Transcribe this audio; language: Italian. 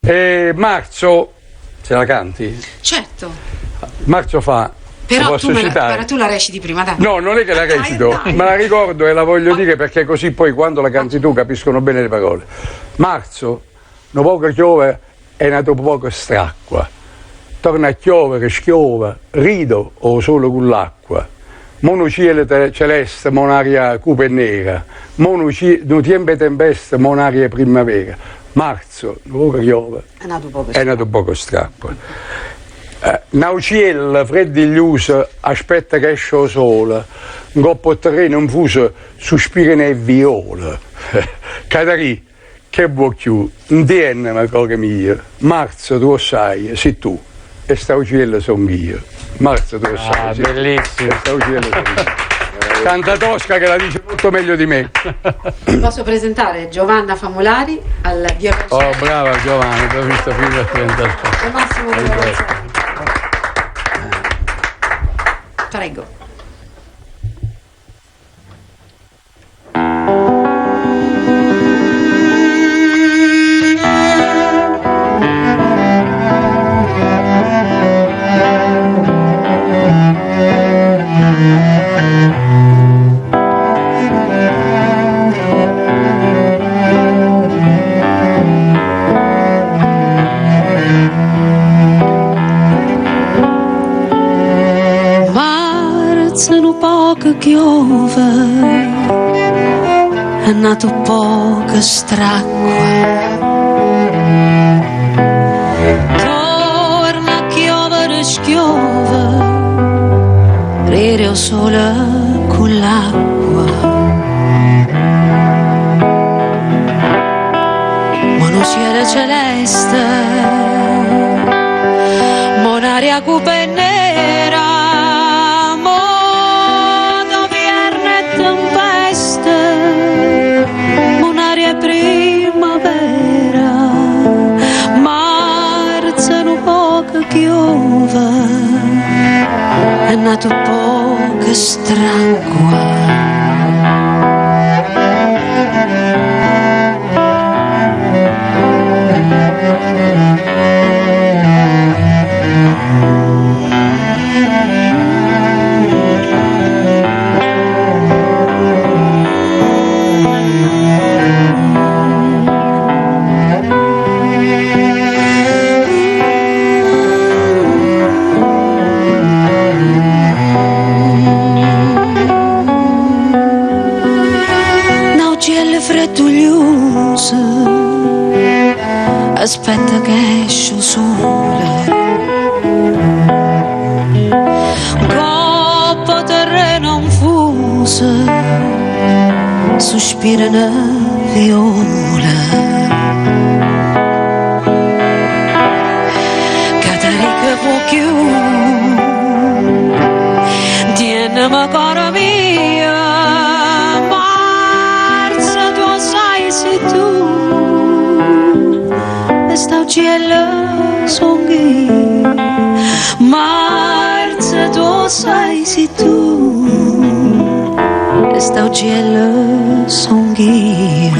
E Marzo, ce la canti? Certo. Marzo fa, Però posso citare? tu la reciti prima, dai. No, non è che la recito, dai. me la ricordo e la voglio dire perché così poi quando la canti tu capiscono bene le parole. Marzo, no poco piove e nato poco stracqua. Torna a chiovere, schiova, rido o solo con l'acqua. Mono cielo celeste, monaria cupa e nera. Mono tempo tempesta, monaria primavera. Marzo, no poco piove e nato poco stracqua. Nauciel, freddo illuso, aspetta che esce il sole, un coppo terreno infuso, sospira nel viola. Catarì, che vuoi più, non tiene ma cosa mia, Marzo tu lo sai, sei tu, e Stauciella sono io. Marzo tu lo sai, sei bellissimo. tu, e Stauciella sono io. Canta Tosca che la dice molto meglio di me. Posso presentare Giovanna Famolari al violoncello. Oh, brava Giovanna, ti ho visto prima a presentare. E Massimo violoncello. Prego. Piove, è nato poca stracqua, torna a chiovere, schiove, rire o sola con l'acqua, ma non cielo celeste, monaria cupa e nera. È nato poca stracqua. Aspetta che esce il sole, coppa terreno infuso, sospira una viola. Catarica può più, tienimi cara mia, Marzo tu sai sei tu. Stau cielo son io, Marzo tu sai sei tu, stau cielo son io.